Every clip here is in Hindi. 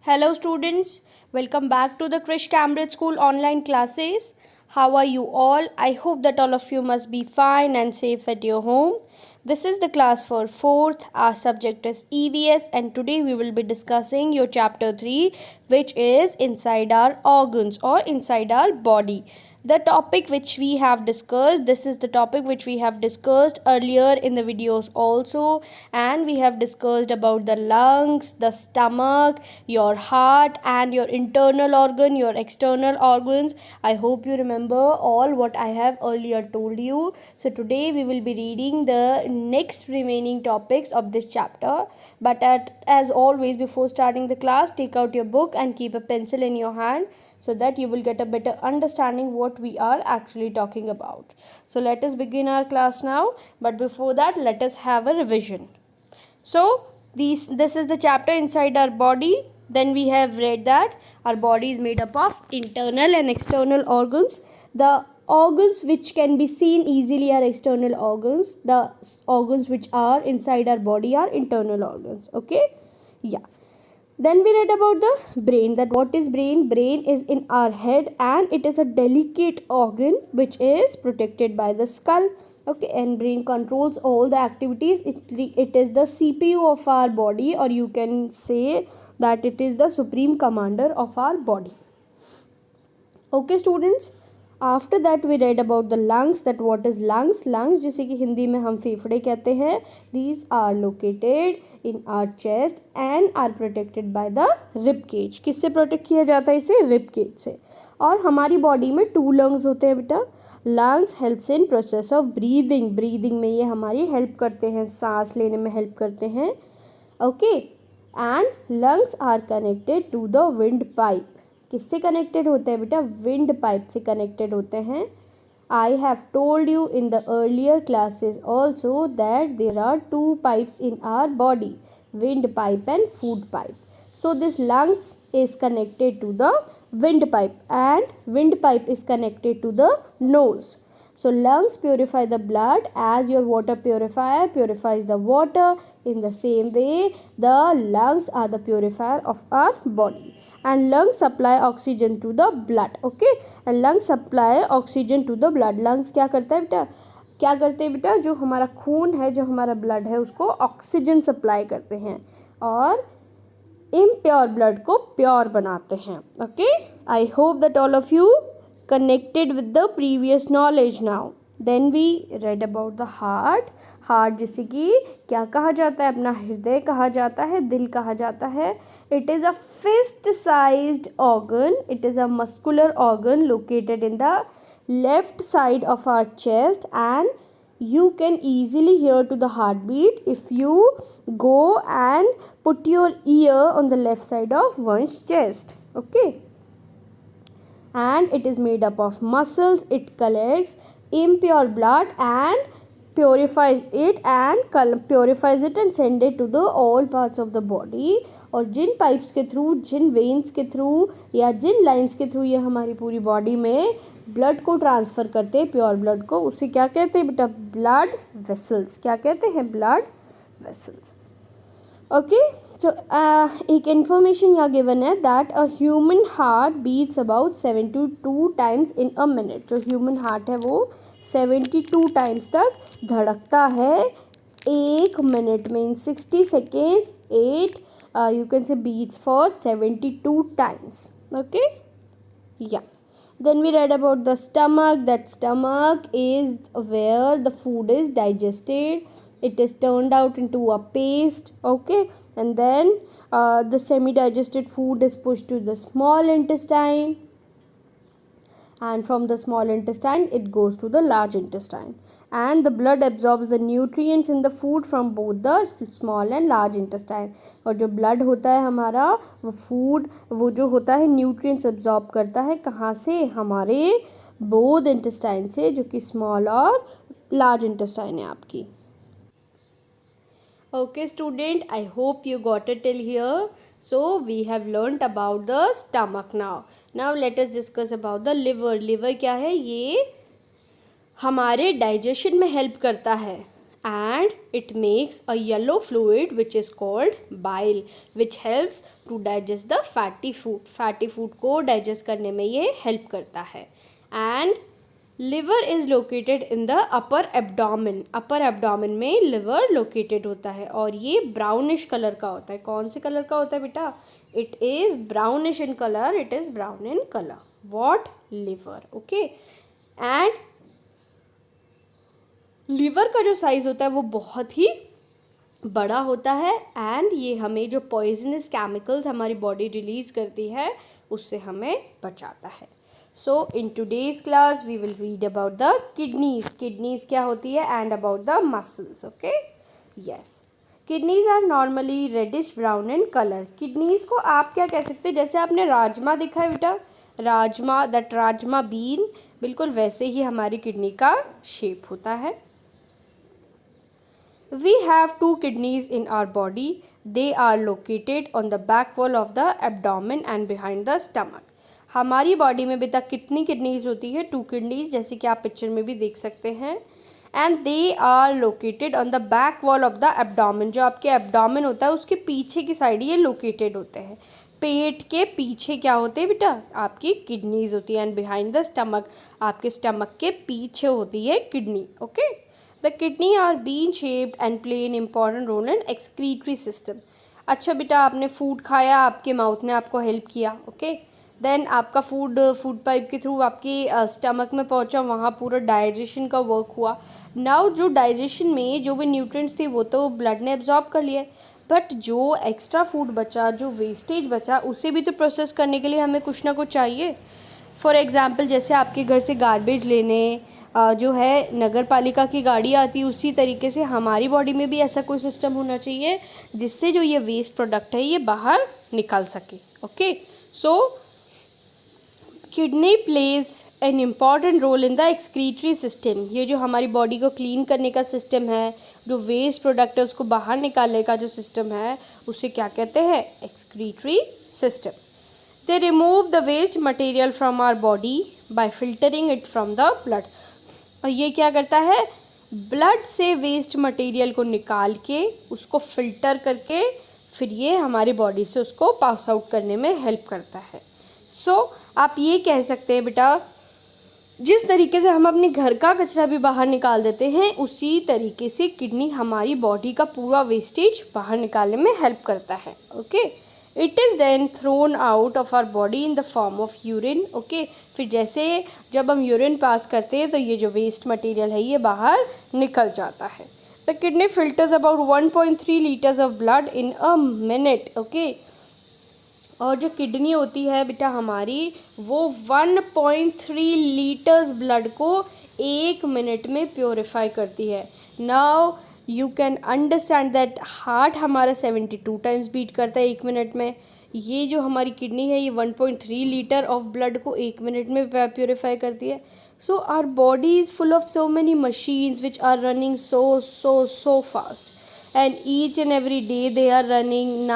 Hello students, welcome back to the Krish Cambridge School online classes. How are you all? I hope that all of you must be fine and safe at your home. This is the class for 4th. Our subject is EVS and today we will be discussing your chapter 3, which is inside our organs or inside our body. The topic which we have discussed, this is the topic which we have discussed earlier in the videos also, and we have discussed about the lungs, the stomach, your heart and your internal organ, your external organs. I hope you remember all what I have earlier told you. So today we will be reading the next remaining topics of this chapter, but as always, before starting the class, take out your book and keep a pencil in your hand so that you will get a better understanding what we are actually talking about. So let us begin our class now, but before that let us have a revision. So this is the chapter inside our body. Then we have read that our body is made up of internal and external organs. The organs which can be seen easily are external organs. The organs which are inside our body are internal organs. Okay, yeah. Then we read about the brain, that what is brain? Brain is in our head and it is a delicate organ which is protected by the skull. Okay, and brain controls all the activities. It is the CPU of our body, or you can say that it is the supreme commander of our body. Okay students, after that we read about the lungs, that what is lungs. Lungs जिसे कि हिंदी में हम फेफड़े कहते हैं, these are located in our chest and are protected by the rib cage. किससे प्रोटेक्ट किया जाता है इसे? रिब केज से. और हमारी बॉडी में 2 लंग्स होते हैं बेटा. Lungs helps in process of breathing. Breathing में ये हमारी हेल्प करते हैं, सांस लेने में हेल्प करते हैं. Okay, and lungs are connected to the windpipe. किससे कनेक्टेड होते हैं बेटा? विंड पाइप से कनेक्टेड होते हैं. I have told you in the earlier classes also that there are 2 pipes in our body, windpipe and food pipe. So this lungs is connected to the windpipe and windpipe is connected to the nose. So lungs purify the blood as your water purifier purifies the water. In the same way, the lungs are the purifier of our body. And lungs supply oxygen to the blood. Okay, and lungs supply oxygen to the blood. lungs क्या करता है बेटा? क्या करते हैं बेटा? जो हमारा खून है, जो हमारा ब्लड है, उसको ऑक्सीजन सप्लाई करते हैं और इम्प्योर ब्लड को प्योर बनाते हैं. Okay, I hope that all of you connected with the previous knowledge now. Then we read about the heart. Heart जिसे कि क्या कहा जाता है? अपना हृदय कहा जाता है, दिल कहा जाता है. It is a fist sized organ. It is a muscular organ located in the left side of our chest and you can easily hear to the heartbeat if you go and put your ear on the left side of one's chest. Okay, and it is made up of muscles. It collects impure blood and purifies it and send it to the all parts of the body. और जिन पाइप्स के थ्रू, जिन वेन्स के थ्रू या जिन लाइंस के थ्रू ये हमारी पूरी बॉडी में ब्लड को ट्रांसफ़र करते हैं, प्योर ब्लड को, उसे क्या कहते हैं बेटा? Blood vessels. क्या कहते हैं? Blood vessels. ओके, so एक इन्फॉर्मेशन यहाँ गिवन है that a human heart beats about 72 times in a minute. जो ह्यूमन हार्ट है वो 72 टाइम्स तक धड़कता है 1 मिनट में. इन 60 seconds 8 you can say beats for 72 times. Okay, yeah. Then we read about the stomach. That stomach is where the food is digested. It is turned out into a paste. Okay, and then the semi-digested food is pushed to the small intestine, and from the small intestine it goes to the large intestine, and the blood absorbs the nutrients in the food from both the small and large intestine. और जो blood होता है हमारा, वो food, वो जो होता है nutrients absorb करता है कहाँ से? हमारे both intestine से, जो कि small और large intestine है आपकी. Okay student, I hope you got it till here. So we have learnt about the stomach now. Now let us discuss about the liver. liver क्या है? ये हमारे डाइजेशन में हेल्प करता है and it makes a yellow fluid which is called bile, which helps to digest the fatty food. Fatty food को digest करने में ये help करता है. And liver is located in the upper abdomen. upper abdomen में liver located होता है और ये brownish color का होता है. कौन से color का होता है बेटा? It is brownish in color. It is brown in color. What? Liver. Okay. And liver का जो साइज़ होता है वो बहुत ही बड़ा होता है एंड ये हमें जो पॉइजनस केमिकल्स हमारी बॉडी रिलीज़ करती है उससे हमें बचाता है. So in today's class we will read about the kidneys. Kidneys क्या होती है and about the muscles. Okay, yes. Kidneys are normally reddish brown in colour. Kidneys को आप क्या कह सकते हैं? जैसे आपने राजमा देखा है बेटा, राजमा, दैट राजमा बीन, बिल्कुल वैसे ही हमारी किडनी का शेप होता है. We have two kidneys in our body. They are located on the back wall of the abdomen and behind the stomach. हमारी बॉडी में बेटा कितनी किडनीज होती है? 2 किडनीज, जैसे कि आप पिक्चर में भी देख सकते हैं. And they are located on the back wall of the abdomen. जो आपके एब्डोमेन होता है उसके पीछे की साइड ये लोकेटेड होते हैं. पेट के पीछे क्या होते हैं बेटा? आपकी किडनीज होती है. एंड बिहाइंड द स्टमक, आपके स्टमक के पीछे होती है kidney. Okay. The kidney are bean shaped and play an important role in excretory system. अच्छा बेटा, आपने फूड खाया, आपके माउथ ने आपको हेल्प किया. ओके, देन आपका फूड पाइप के थ्रू आपकी स्टमक में पहुंचा, वहाँ पूरा डाइजेशन का वर्क हुआ. नाउ जो डाइजेशन में जो भी न्यूट्रिएंट्स थी वो तो ब्लड ने एब्जॉर्ब कर लिए, बट जो एक्स्ट्रा फूड बचा, जो वेस्टेज बचा, उसे भी तो प्रोसेस करने के लिए हमें कुछ ना कुछ चाहिए. फॉर एग्जाम्पल, जैसे आपके घर से गार्बेज लेने जो है नगर पालिका की गाड़ी आती है, उसी तरीके से हमारी बॉडी में भी ऐसा कोई सिस्टम होना चाहिए जिससे जो ये वेस्ट प्रोडक्ट है ये बाहर निकल सके. Okay, so kidney plays an important role in the excretory system. ये जो हमारी बॉडी को क्लीन करने का सिस्टम है, जो वेस्ट प्रोडक्ट है उसको बाहर निकालने का जो सिस्टम है, उसे क्या कहते हैं? Excretory system. They remove the waste material from our body by filtering it from the blood. और ये क्या करता है? ब्लड से वेस्ट मटेरियल को निकाल के उसको फिल्टर करके फिर ये हमारी बॉडी से उसको पास आउट करने में हेल्प करता है. सो आप ये कह सकते हैं बेटा, जिस तरीके से हम अपने घर का कचरा भी बाहर निकाल देते हैं, उसी तरीके से किडनी हमारी बॉडी का पूरा वेस्टेज बाहर निकालने में हेल्प करता है. Okay, it is then thrown out of our body in the form of urine. Okay, फिर जैसे जब हम यूरिन पास करते हैं तो ये जो वेस्ट मटेरियल है ये बाहर निकल जाता है. The kidney filters about 1.3 litres of blood in a minute. Okay, और जो किडनी होती है बेटा हमारी, वो 1.3 लीटर्स ब्लड को 1 मिनट में प्योरीफाई करती है. Now you can understand that heart हमारा 72 टाइम्स बीट करता है 1 मिनट में. ये जो हमारी किडनी है ये 1.3 लीटर ऑफ ब्लड को 1 मिनट में प्योरीफाई करती है. So our body is full of so many machines which are running so fast, and each and every day they are running,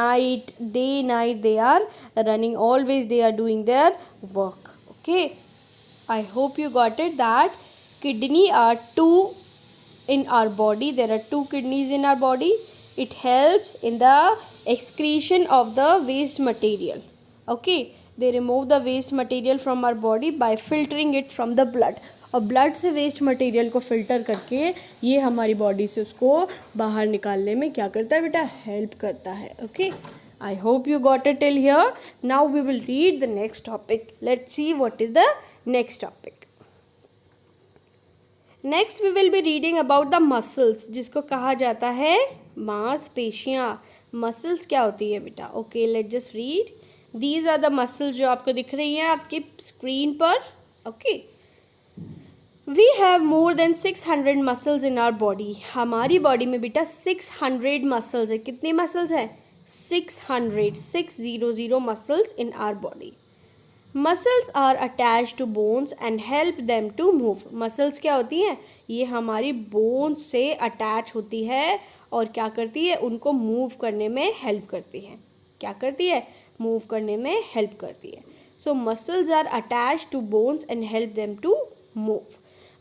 day night they are running, always they are doing their work. Okay, I hope you got it that kidney are two in our body. There are 2 kidneys in our body. It helps in the excretion of the waste material. Okay, they remove the waste material from our body by filtering it from the blood. और ब्लड से वेस्ट मटेरियल को फिल्टर करके ये हमारी बॉडी से उसको बाहर निकालने में क्या करता है बेटा? हेल्प करता है. Okay, I hope you got it till here. Now we will read the next topic. Let's see what is the next topic. Next we will be reading about the muscles, जिसको कहा जाता है मांसपेशियाँ. मसल्स क्या होती है बेटा? Okay, let just read. These are the muscles जो आपको दिख रही हैं आपकी स्क्रीन पर. Okay, we have more than 600 muscles in our body. हमारी बॉडी में बेटा 600 मसल्स है. कितनी मसल्स हैं? 600 muscles in our body. Muscles are attach to bones and help them to move. Muscles क्या होती हैं? ये हमारी बोन्स से अटैच होती है और क्या करती है? उनको मूव करने में हेल्प करती है. क्या करती है? मूव करने में हेल्प करती है. So muscles are attach to bones and help them to move.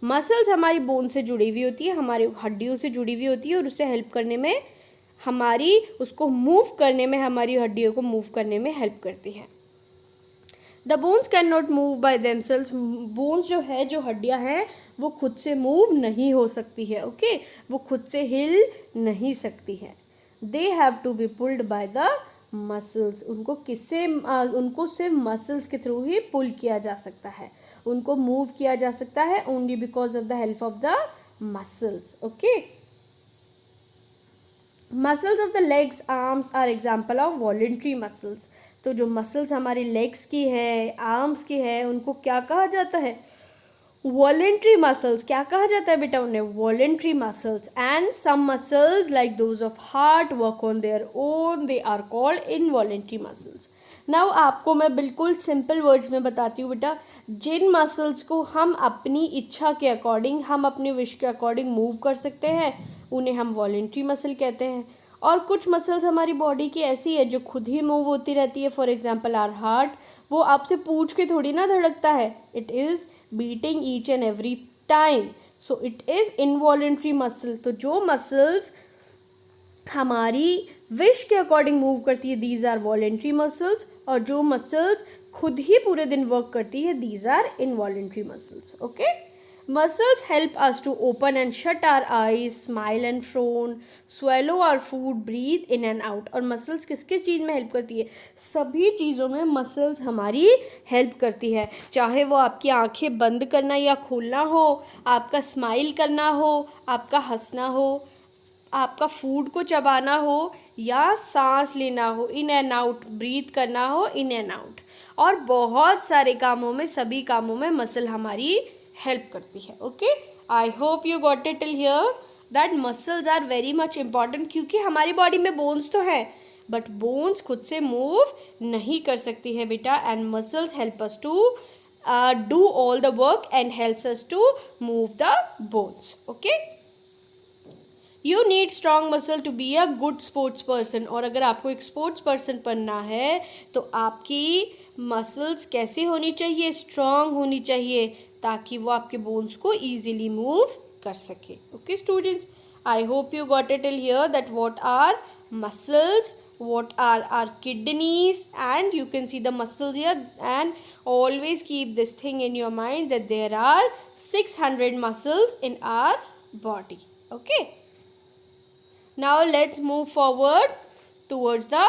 Muscles हमारी बोन से जुड़ी हुई होती है, हमारी हड्डियों से जुड़ी हुई होती है और उससे हेल्प करने में हमारी उसको मूव करने में, हमारी हड्डियों को मूव करने में हेल्प करती है। The bones can not move by themselves, bones जो है, जो हड्डियाँ हैं, वो खुद से मूव नहीं हो सकती है। ओके, वो खुद से हिल नहीं सकती है। They have to be pulled by the muscles, उनको किससे, उनको सिर्फ मसल्स के थ्रू ही पुल किया जा सकता है, उनको मूव किया जा सकता है only because of the help of the muscles. Okay, muscles of the legs arms are example of voluntary muscles. तो जो मसल्स हमारी लेग्स की है, आर्म्स की है, उनको क्या कहा जाता है? Voluntary muscles. क्या कहा जाता है बेटा उन्हें? Voluntary muscles. And some muscles like those of heart work on their own, they are called involuntary muscles. Now आपको मैं बिल्कुल सिंपल वर्ड्स में बताती हूँ बेटा, जिन मसल्स को हम अपनी इच्छा के अकॉर्डिंग, हम अपने विश के अकॉर्डिंग मूव कर सकते हैं, उन्हें हम वॉलेंट्री मसल कहते हैं। और कुछ मसल्स हमारी बॉडी की ऐसी है जो खुद ही मूव होती रहती है। फॉर एग्जाम्पल आवर हार्ट, वो आपसे पूछ के थोड़ी ना धड़कता है, it is beating each and every time, so it is involuntary muscle. तो जो मसल्स हमारी विश के अकॉर्डिंग मूव करती है, दीज आर वॉलेंट्री मसल्स। और जो मसल्स खुद ही पूरे दिन वर्क करती है, these are involuntary muscles. Okay, muscles help us to open and shut our eyes, smile and frown, swallow our food, breathe in and out. और मसल्स किस किस चीज़ में हेल्प करती है? सभी चीज़ों में मसल्स हमारी हेल्प करती है, चाहे वो आपकी आंखें बंद करना या खोलना हो, आपका स्माइल करना हो, आपका हंसना हो, आपका फूड को चबाना हो, या सांस लेना हो, इन एंड आउट, ब्रीथ करना हो, इन एंड आउट। और बहुत सारे कामों में, सभी कामों में मसल हमारी हेल्प करती है। Okay, I hope you got it till here that muscles are very much important, क्योंकि हमारी बॉडी में बोन्स तो है, बट बोन्स खुद से मूव नहीं कर सकती है बेटा, and muscles help us to do all the work and helps us to move the bones. Okay, you need strong muscle to be a good sports person. और अगर आपको एक स्पोर्ट्स पर्सन बनना है तो आपकी मसल्स कैसी होनी चाहिए? स्ट्रॉन्ग होनी चाहिए, ताकि वो आपके बोन्स को ईजिली मूव कर सके। Okay students, I hope you got it till here that what our muscles, what are our kidneys, and you can see the muscles here, and always keep this thing in your mind that there are 600 muscles in our body. Okay, now let's move forward towards the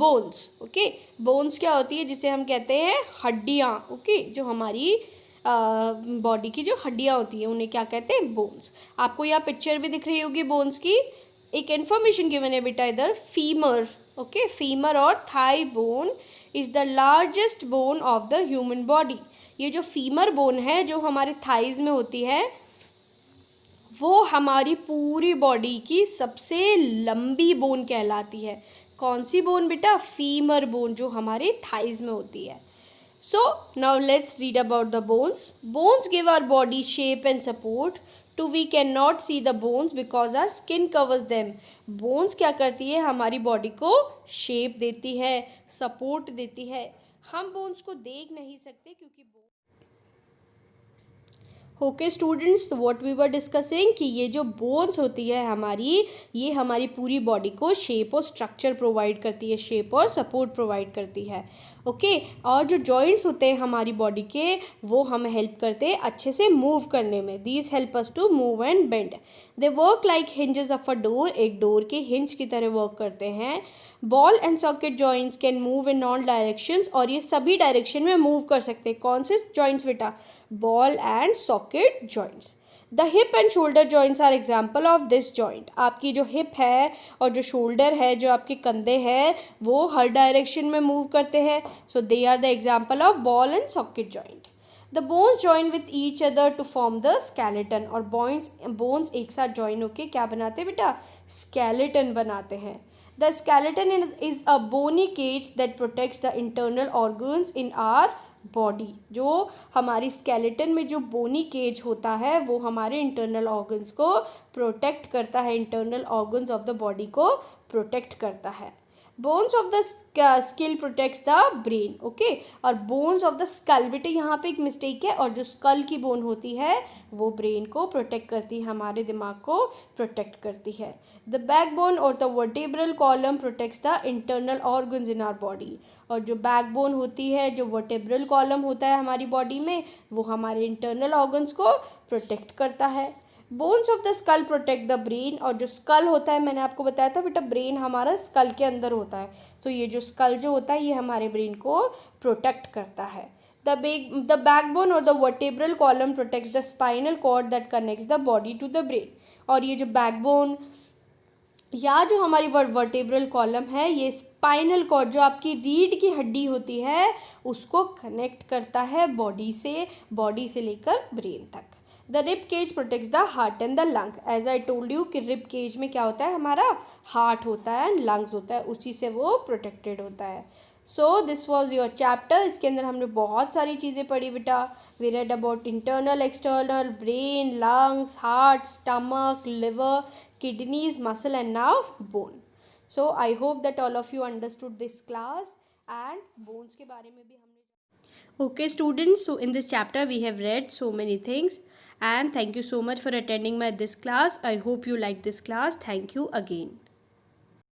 bones. Okay, bones क्या होती है? जिसे हम कहते हैं हड्डियाँ। okay, जो हमारी बॉडी की जो हड्डियाँ होती है उन्हें क्या कहते हैं? बोन्स। आपको यहाँ पिक्चर भी दिख रही होगी बोन्स की। एक इन्फॉर्मेशन गिवन है बेटा इधर, फीमर। ओके, फीमर और thigh bone is the largest bone of the human body. ये जो फीमर बोन है, जो हमारे थाइज में होती है, वो हमारी पूरी बॉडी की सबसे लंबी बोन कहलाती है। कौन सी बोन बेटा? फीमर बोन, जो हमारे थाइज में होती है। So now let's read about the bones. Bones give our body shape and support. To we cannot see the bones because our skin covers them. Bones क्या करती है? हमारी बॉडी को शेप देती है, सपोर्ट देती है। हम बोन्स को देख नहीं सकते क्योंकि okay students, what we were discussing कि ये जो बोन्स होती है हमारी, ये हमारी पूरी बॉडी को शेप और स्ट्रक्चर प्रोवाइड करती है, शेप और सपोर्ट प्रोवाइड करती है। ओके, और जो जॉइंट्स होते हैं हमारी बॉडी के, वो हमें हेल्प करते हैं अच्छे से मूव करने में। These help us to move and bend. They work like hinges of a door, एक डोर के हिंज की तरह वर्क करते हैं। Ball and socket joints can move in all directions, और ये सभी डायरेक्शन में मूव कर सकते हैं। कौन से जॉइंट्स बेटा? Ball and socket joints. The hip and shoulder joints are example of this joint. आपकी जो हिप है और जो शोल्डर है, जो आपके कंधे हैं, वो हर डायरेक्शन में मूव करते हैं। So they are the example of ball and socket joint. The bones join with each other to form the skeleton, और बोन्स एक साथ जॉइन होके क्या बनाते हैं बेटा? स्केलेटन बनाते हैं। The skeleton is a bony cage that protects the internal organs in our body. जो हमारी स्केलेटन में जो बोनी केज होता है, वो हमारे इंटरनल ऑर्गन्स को प्रोटेक्ट करता है, internal organs of the body को प्रोटेक्ट करता है। Bones of the skill protects the brain, okay. और बोन्स ऑफ द स्कल, बेटे यहाँ पे एक मिस्टेक है, और जो स्कल की बोन होती है वो ब्रेन को प्रोटेक्ट करती है, हमारे दिमाग को प्रोटेक्ट करती है। द बैकबोन और the vertebral column protects the internal organs in our body. और जो बैकबोन होती है, जो वर्टेब्रल कॉलम होता है हमारी बॉडी में, वो हमारे इंटरनल ऑर्गन्स को प्रोटेक्ट करता है। Bones of the skull protect the brain, और जो स्कल होता है, मैंने आपको बताया था बेटा ब्रेन हमारा स्कल के अंदर होता है, तो ये जो स्कल जो होता है ये हमारे ब्रेन को प्रोटेक्ट करता है। द बैकबोन और the vertebral column protects the spinal cord that connects the body to the brain. और ये जो बैकबोन या जो हमारी वर्टेब्रल कॉलम है, ये स्पाइनल कॉर्ड जो आपकी रीढ़ की हड्डी होती है उसको कनेक्ट करता है बॉडी से लेकर ब्रेन तक। The rib cage protects the heart and the lung. As I told you कि रिब केज में क्या होता है, हमारा हार्ट होता है एंड लंग्स होता है, उसी से वो प्रोटेक्टेड होता है। So this was your chapter. इसके अंदर हमने बहुत सारी चीज़ें पढ़ी बेटा। We read about internal, external, brain, lungs, heart, stomach, liver, kidneys, muscle and now bone. So I hope that all of you understood this class and bones के बारे में भी हमने। Okay students, so in this chapter we have read so many things and thank you so much for attending this class. I hope you like this class. Thank you again.